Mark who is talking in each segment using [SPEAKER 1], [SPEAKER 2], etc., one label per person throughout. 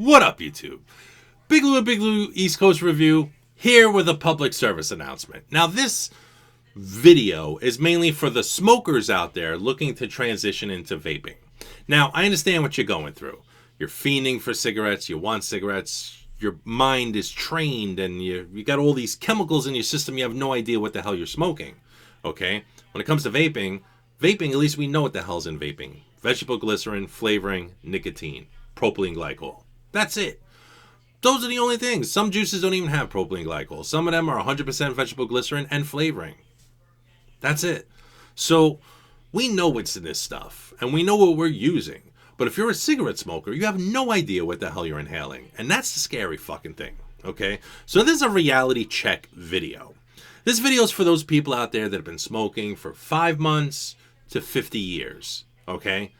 [SPEAKER 1] What up, YouTube? Big Lou East Coast Review here with a public service announcement. Now, this video is mainly for the smokers out there looking to transition into vaping. Now, I understand what you're going through. You're fiending for cigarettes, you want cigarettes, your mind is trained, and you got all these chemicals in your system, you have no idea what the hell you're smoking. Okay? When it comes to vaping, at least we know what the hell's in vaping. Vegetable glycerin, flavoring, nicotine, propylene glycol. That's it. Those are the only things. Some juices don't even have propylene glycol. Some of them are 100% vegetable glycerin and flavoring. That's it. So we know what's in this stuff, and we know what we're using. But if you're a cigarette smoker, you have no idea what the hell you're inhaling. And that's the scary fucking thing. Okay? So this is a reality check video. This video is for those people out there that have been smoking for 5 months to 50 years. Okay?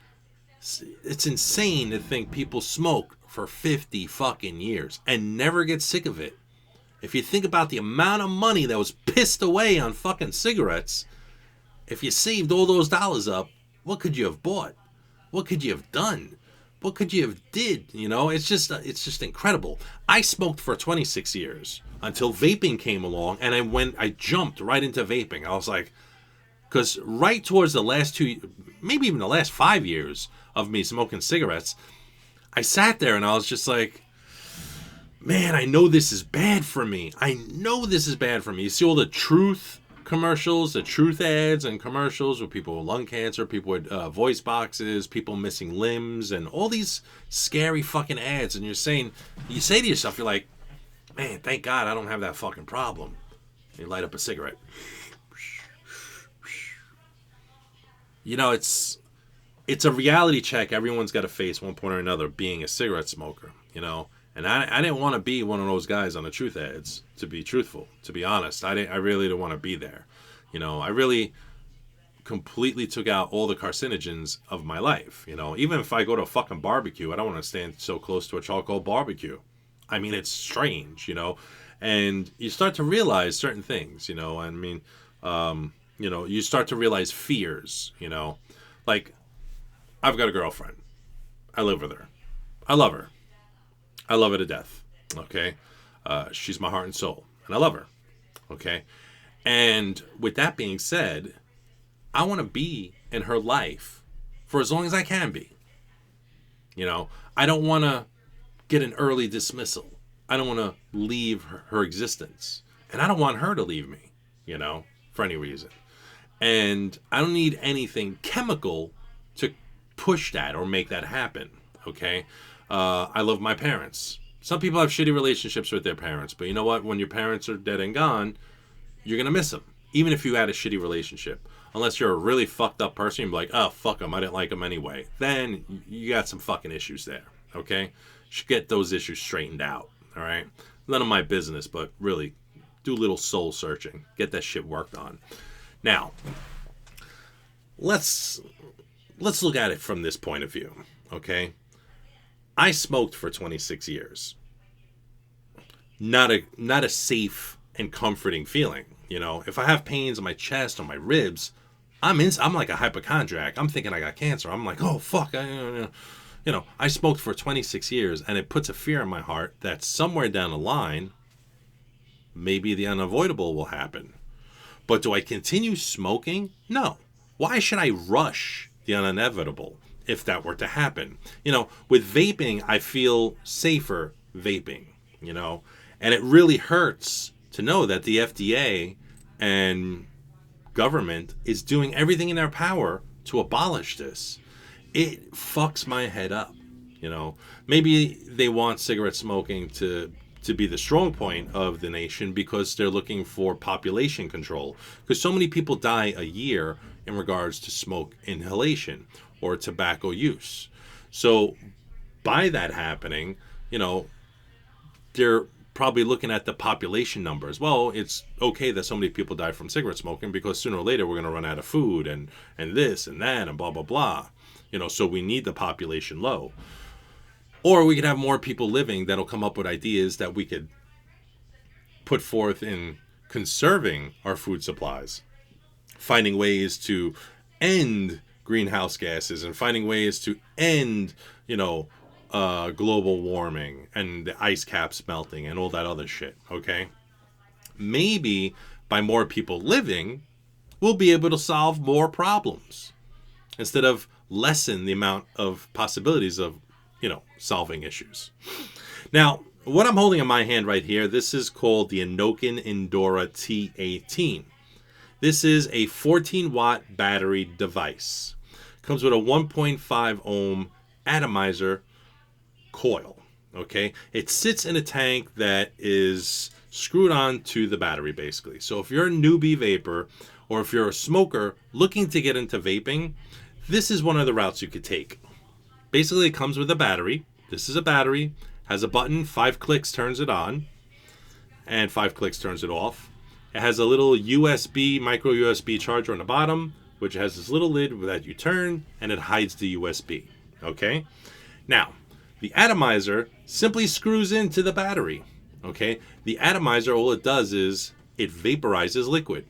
[SPEAKER 1] It's insane to think people smoke for 50 fucking years and never get sick of it. If you think about the amount of money that was pissed away on fucking cigarettes, if you saved all those dollars up, what could you have bought? What could you have done? What could you have did? You know, it's just incredible. I smoked for 26 years until vaping came along, and I jumped right into vaping. I was like, because right towards the last 2, maybe even the last 5 years of me smoking cigarettes, I sat there and I was just like, man, I know this is bad for me. I know this is bad for me. You see all the truth commercials, the truth ads and commercials with people with lung cancer, people with voice boxes, people missing limbs, and all these scary fucking ads. And you say to yourself, you're like, man, thank God I don't have that fucking problem. You light up a cigarette. You know, it's a reality check everyone's got to face one point or another being a cigarette smoker, you know. And I didn't want to be one of those guys on the truth ads, to be truthful, to be honest. I really didn't want to be there. You know, I really completely took out all the carcinogens of my life. You know, even if I go to a fucking barbecue, I don't want to stand so close to a charcoal barbecue. I mean, it's strange, you know. And you start to realize certain things, you know. I mean, you know, you start to realize fears, you know. Like, I've got a girlfriend. I live with her. I love her. I love her to death. Okay? She's my heart and soul. And I love her. Okay? And with that being said, I want to be in her life for as long as I can be. You know? I don't want to get an early dismissal. I don't want to leave her existence. And I don't want her to leave me, you know, for any reason. And I don't need anything chemical to push that or make that happen. Okay? I love my parents. Some people have shitty relationships with their parents, but you know what? When your parents are dead and gone, you're going to miss them, even if you had a shitty relationship. Unless you're a really fucked up person, you're like, oh, fuck them, I didn't like them anyway. Then you got some fucking issues there, okay? You should get those issues straightened out, all right? None of my business, but really, do a little soul searching. Get that shit worked on. Now, let's look at it from this point of view, okay? I smoked for 26 years. Not a safe and comforting feeling, you know. If I have pains in my chest or my ribs, I'm like a hypochondriac. I'm thinking I got cancer. I'm like, oh fuck, you know. I smoked for 26 years, and it puts a fear in my heart that somewhere down the line, maybe the unavoidable will happen. But do I continue smoking? No. Why should I rush the inevitable if that were to happen? You know, with vaping, I feel safer vaping, you know, and it really hurts to know that the FDA and government is doing everything in their power to abolish this. It fucks my head up, you know. Maybe they want cigarette smoking to be the strong point of the nation because they're looking for population control. Because so many people die a year in regards to smoke inhalation or tobacco use. So by that happening, you know, they're probably looking at the population numbers. Well, it's okay that so many people die from cigarette smoking because sooner or later we're going to run out of food and this and that and blah, blah, blah. You know, so we need the population low. Or we could have more people living that'll come up with ideas that we could put forth in conserving our food supplies, finding ways to end greenhouse gases and finding ways to end, you know, global warming and the ice caps melting and all that other shit, okay? Maybe by more people living, we'll be able to solve more problems instead of lessen the amount of possibilities of, solving issues. Now, what I'm holding in my hand right here, this is called the Inokin Endura T18. This is a 14-watt battery device. Comes with a 1.5 ohm atomizer coil, okay? It sits in a tank that is screwed on to the battery, basically. So if you're a newbie vapor, or if you're a smoker looking to get into vaping, this is one of the routes you could take. Basically, it comes with a battery. This is a battery, has a button, 5 clicks turns it on, and 5 clicks turns it off. It has a little USB, micro USB charger on the bottom, which has this little lid that you turn, and it hides the USB, okay? Now, the atomizer simply screws into the battery, okay? The atomizer, all it does is it vaporizes liquid.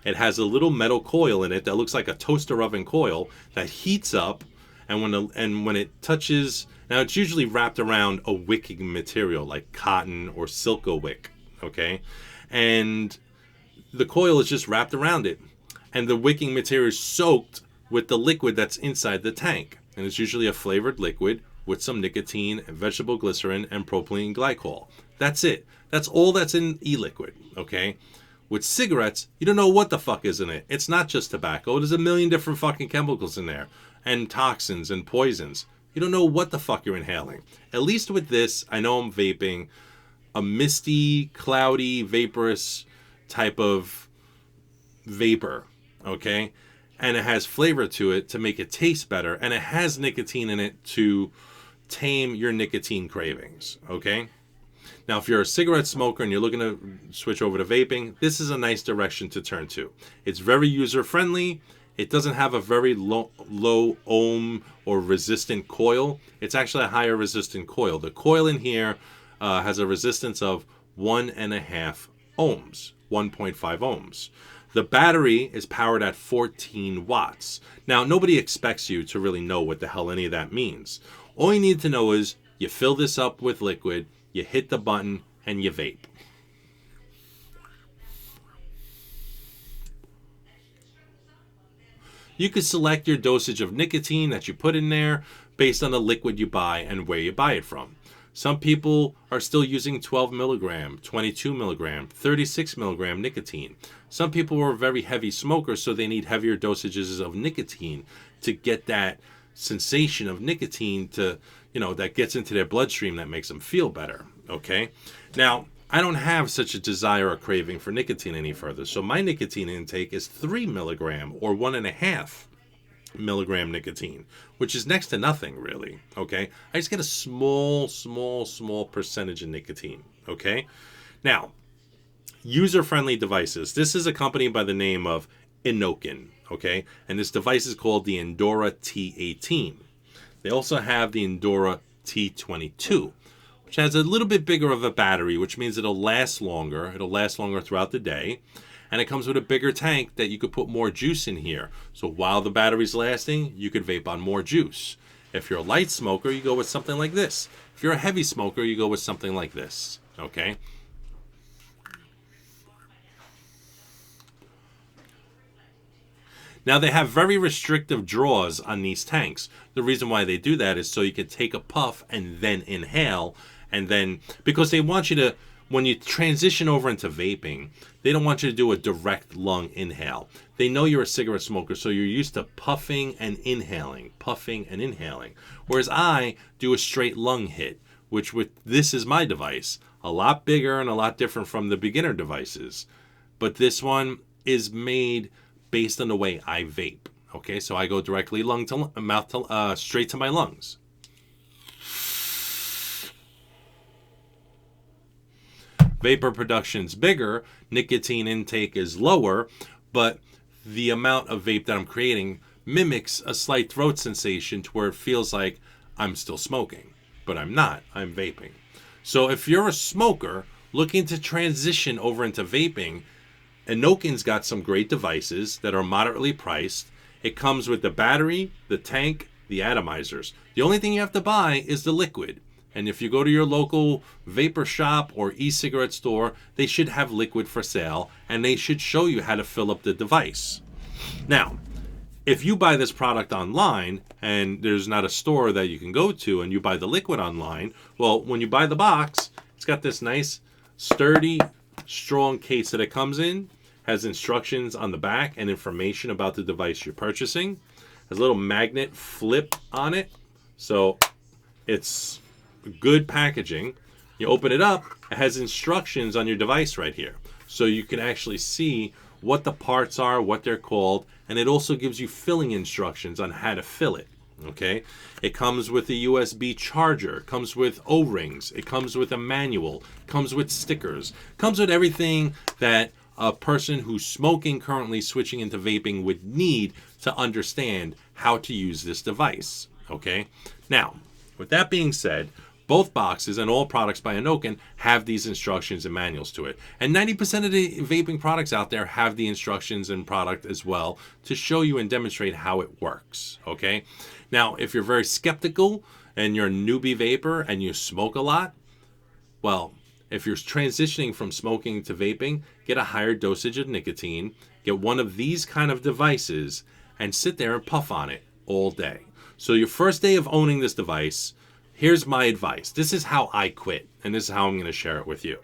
[SPEAKER 1] It has a little metal coil in it that looks like a toaster oven coil that heats up, and when it touches, now it's usually wrapped around a wicking material like cotton or silko wick, okay? And the coil is just wrapped around it, and the wicking material is soaked with the liquid that's inside the tank, and it's usually a flavored liquid with some nicotine, vegetable glycerin, and propylene glycol. That's it. That's all that's in e-liquid, okay? With cigarettes, you don't know what the fuck is in it. It's not just tobacco. There's a million different fucking chemicals in there, and toxins and poisons. You don't know what the fuck you're inhaling. At least with this, I know I'm vaping a misty, cloudy, vaporous type of vapor, okay? And it has flavor to it to make it taste better, and it has nicotine in it to tame your nicotine cravings, okay? Now, if you're a cigarette smoker and you're looking to switch over to vaping, this is a nice direction to turn to. It's very user-friendly. It doesn't have a very low ohm or resistant coil. It's actually a higher resistant coil. The coil in here has a resistance of 1.5 ohms, 1.5 ohms. The battery is powered at 14 watts. Now, nobody expects you to really know what the hell any of that means. All you need to know is you fill this up with liquid, you hit the button, and you vape. You could select your dosage of nicotine that you put in there based on the liquid you buy and where you buy it from. Some people are still using 12 milligram, 22 milligram, 36 milligram nicotine. Some people are very heavy smokers, so they need heavier dosages of nicotine to get that sensation of nicotine to, that gets into their bloodstream that makes them feel better, okay? Now, I don't have such a desire or craving for nicotine any further, so my nicotine intake is 3 milligram or 1.5 milligram nicotine, which is next to nothing, really, okay? I just get a small percentage of nicotine, okay? Now, user-friendly devices. This is a company by the name of Inokin, okay? And this device is called the Endura T18. They also have the Endura T22, which has a little bit bigger of a battery, which means it'll last longer. It'll last longer throughout the day. And it comes with a bigger tank that you could put more juice in here. So while the battery's lasting, you could vape on more juice. If you're a light smoker, you go with something like this. If you're a heavy smoker, you go with something like this, okay? Now, they have very restrictive draws on these tanks. The reason why they do that is so you can take a puff and then inhale, and then, because they want you to, when you transition over into vaping, they don't want you to do a direct lung inhale. They know you're a cigarette smoker, so you're used to puffing and inhaling. Whereas I do a straight lung hit, which with this is my device, a lot bigger and a lot different from the beginner devices. But this one is made based on the way I vape. Okay, so I go directly lung to mouth to straight to my lungs. Vapor production's bigger, nicotine intake is lower, but the amount of vape that I'm creating mimics a slight throat sensation to where it feels like I'm still smoking, but I'm not. I'm vaping. So if you're a smoker looking to transition over into vaping, Inokin's got some great devices that are moderately priced. It comes with the battery, the tank, the atomizers. The only thing you have to buy is the liquid. And if you go to your local vapor shop or e-cigarette store, they should have liquid for sale, and they should show you how to fill up the device. Now, if you buy this product online and there's not a store that you can go to and you buy the liquid online, well, when you buy the box, it's got this nice, sturdy, strong case that it comes in, has instructions on the back and information about the device you're purchasing. Has a little magnet flip on it, so it's good packaging. You open it up, it has instructions on your device right here, so you can actually see what the parts are, what they're called, and it also gives you filling instructions on how to fill it. Okay, it comes with a USB charger, it comes with O-rings, it comes with a manual, it comes with stickers, it comes with everything that a person who's smoking, currently switching into vaping, would need to understand how to use this device. Okay, now with that being said, both boxes and all products by Anokin have these instructions and manuals to it. And 90% of the vaping products out there have the instructions and product as well to show you and demonstrate how it works. Okay? Now, if you're very skeptical and you're a newbie vapor and you smoke a lot, well, if you're transitioning from smoking to vaping, get a higher dosage of nicotine, get one of these kind of devices, and sit there and puff on it all day. So your first day of owning this device, here's my advice. This is how I quit, and this is how I'm going to share it with you.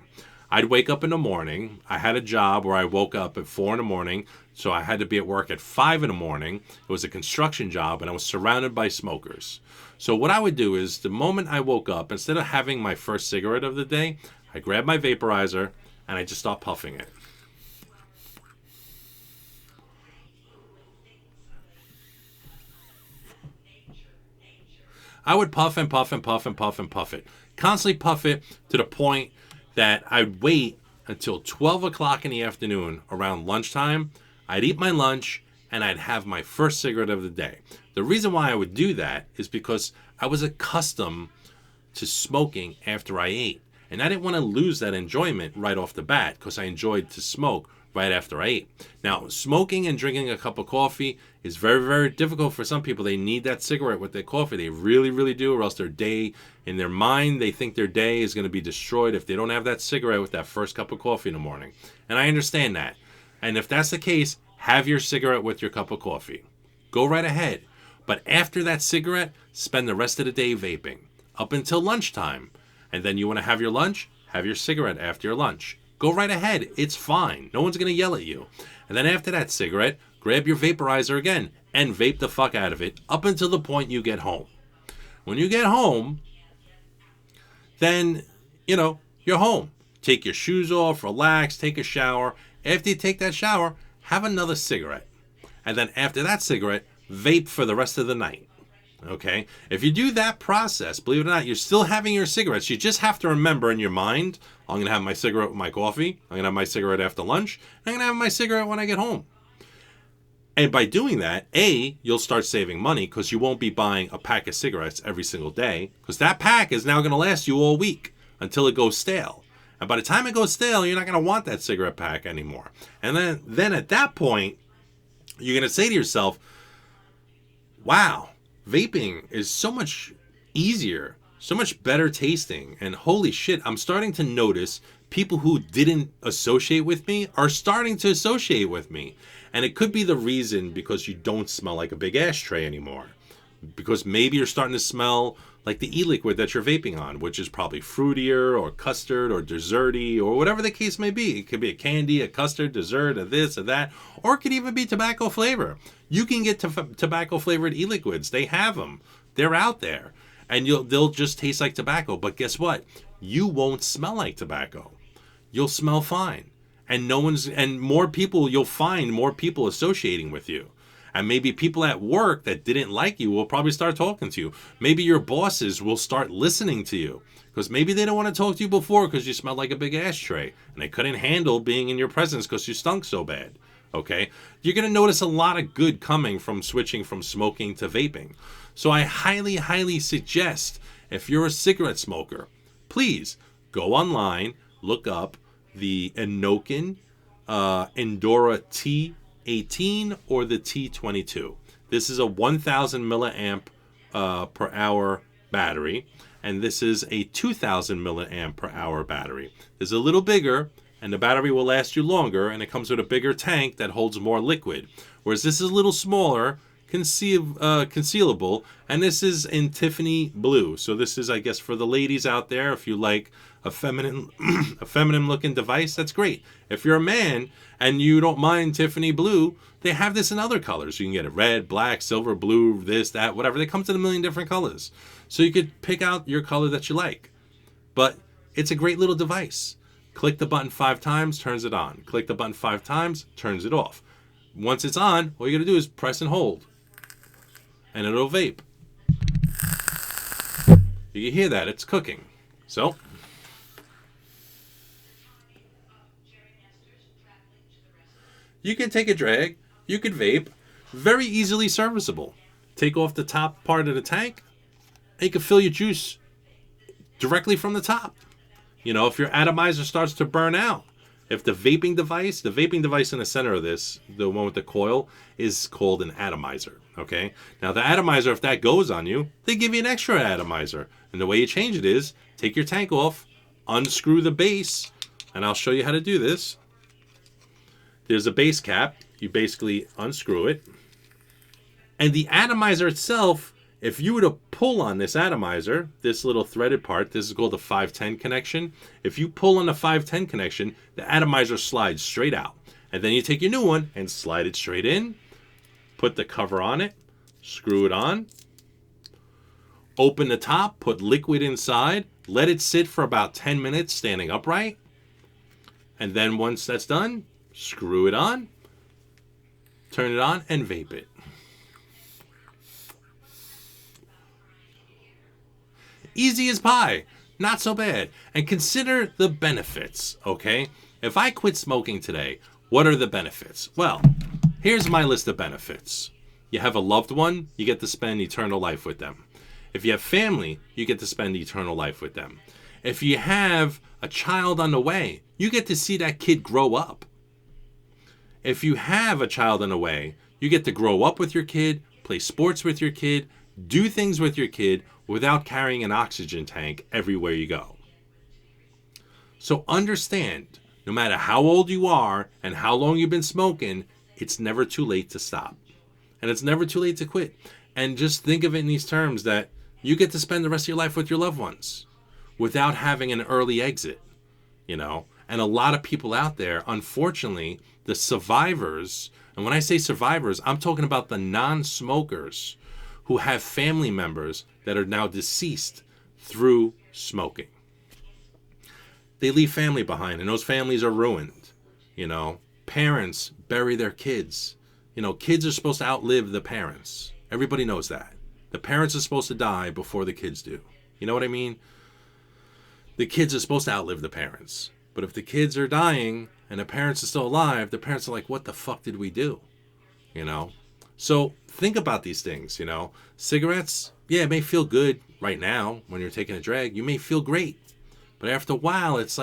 [SPEAKER 1] I'd wake up in the morning. I had a job where I woke up at 4 in the morning, so I had to be at work at 5 in the morning. It was a construction job, and I was surrounded by smokers. So what I would do is, the moment I woke up, instead of having my first cigarette of the day, I grab my vaporizer, and I just start puffing it. I would puff and puff and puff and puff and puff it. Constantly puff it to the point that I'd wait until 12 o'clock in the afternoon, around lunchtime. I'd eat my lunch and I'd have my first cigarette of the day. The reason why I would do that is because I was accustomed to smoking after I ate. And I didn't want to lose that enjoyment right off the bat, because I enjoyed to smoke right after I ate. Now, smoking and drinking a cup of coffee is very, very difficult for some people. They need that cigarette with their coffee. They really, really do, or else their day, in their mind, they think their day is going to be destroyed if they don't have that cigarette with that first cup of coffee in the morning. And I understand that. And if that's the case, have your cigarette with your cup of coffee. Go right ahead. But after that cigarette, spend the rest of the day vaping up until lunchtime. And then you want to have your lunch, have your cigarette after your lunch. Go right ahead. It's fine. No one's going to yell at you. And then after that cigarette, grab your vaporizer again and vape the fuck out of it up until the point you get home. When you get home, then, you're home. Take your shoes off, relax, take a shower. After you take that shower, have another cigarette. And then after that cigarette, vape for the rest of the night. Okay? If you do that process, believe it or not, you're still having your cigarettes. You just have to remember in your mind, I'm going to have my cigarette with my coffee. I'm going to have my cigarette after lunch. I'm going to have my cigarette when I get home. And by doing that, A, you'll start saving money, because you won't be buying a pack of cigarettes every single day, because that pack is now going to last you all week until it goes stale. And by the time it goes stale, you're not going to want that cigarette pack anymore. And then at that point, you're going to say to yourself, wow, vaping is so much easier, so much better tasting, and holy shit, I'm starting to notice people who didn't associate with me are starting to associate with me. And it could be the reason because you don't smell like a big ashtray anymore. Because maybe you're starting to smell like the e-liquid that you're vaping on, which is probably fruitier or custard or desserty or whatever the case may be. It could be a candy, a custard, dessert, a this, a that, or it could even be tobacco flavor. You can get tobacco flavored e-liquids. They have them. They're out there. And they'll just taste like tobacco. But guess what? You won't smell like tobacco. You'll smell fine. And you'll find more people associating with you. And maybe people at work that didn't like you will probably start talking to you. Maybe your bosses will start listening to you. Because maybe they don't want to talk to you before because you smelled like a big ashtray. And they couldn't handle being in your presence because you stunk so bad. Okay? You're going to notice a lot of good coming from switching from smoking to vaping. So I highly, highly suggest, if you're a cigarette smoker, please go online, look up the Anokin Endura T18 or the T22. This is a 1000 milliamp per hour battery, and this is a 2,000 milliamp per hour battery. It's a little bigger, and the battery will last you longer, and it comes with a bigger tank that holds more liquid. Whereas this is a little smaller, concealable, and this is in Tiffany blue. So this is, I guess, for the ladies out there. If you like a feminine looking device, that's great. If you're a man and you don't mind Tiffany blue, they have this in other colors. You can get it red, black, silver, blue, this, that, whatever. They come in a million different colors, so you could pick out your color that you like. But it's a great little device. Click the button 5 times, turns it on. Click the button 5 times, turns it off. Once it's on, all you gotta do is press and hold, and it'll vape. You can hear that, it's cooking. So, you can take a drag, you could vape, very easily serviceable. Take off the top part of the tank, and you can fill your juice directly from the top. You know, if your atomizer starts to burn out, if the vaping device in the center of this, the one with the coil, is called an atomizer, okay? Now, the atomizer, if that goes on you, they give you an extra atomizer. And the way you change it is, take your tank off, unscrew the base, and I'll show you how to do this. There's a base cap. You basically unscrew it. And the atomizer itself, if you were to pull on this atomizer, this little threaded part, this is called the 510 connection. If you pull on the 510 connection, the atomizer slides straight out. And then you take your new one and slide it straight in, put the cover on it, screw it on, open the top, put liquid inside, let it sit for about 10 minutes standing upright. And then once that's done, screw it on, turn it on, and vape it. Easy as pie. Not so bad. And consider the benefits, okay? If I quit smoking today, what are the benefits? Well, here's my list of benefits. You have a loved one, you get to spend eternal life with them. If you have family, you get to spend eternal life with them. If you have a child on the way, you get to see that kid grow up. If you have a child on the way, you get to grow up with your kid, play sports with your kid, do things with your kid without carrying an oxygen tank everywhere you go. So understand, no matter how old you are and how long you've been smoking, it's never too late to stop. And it's never too late to quit. And just think of it in these terms that you get to spend the rest of your life with your loved ones without having an early exit, you know? And a lot of people out there, unfortunately, the survivors, and when I say survivors, I'm talking about the non-smokers who have family members that are now deceased through smoking. They leave family behind, and those families are ruined. You know, parents bury their kids. You know, kids are supposed to outlive the parents. Everybody knows that. The parents are supposed to die before the kids do. You know what I mean? The kids are supposed to outlive the parents. But if the kids are dying and the parents are still alive, the parents are like, what the fuck did we do? You know? So think about these things, you know. Cigarettes, yeah, it may feel good right now when you're taking a drag. You may feel great. But after a while, it's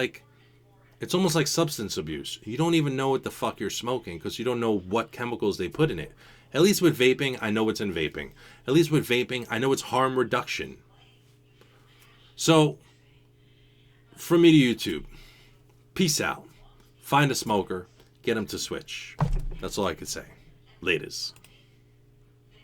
[SPEAKER 1] almost like substance abuse. You don't even know what the fuck you're smoking because you don't know what chemicals they put in it. At least with vaping, I know what's in vaping. At least with vaping, I know it's harm reduction. So, from me to YouTube, peace out. Find a smoker, get them to switch. That's all I could say. Laters.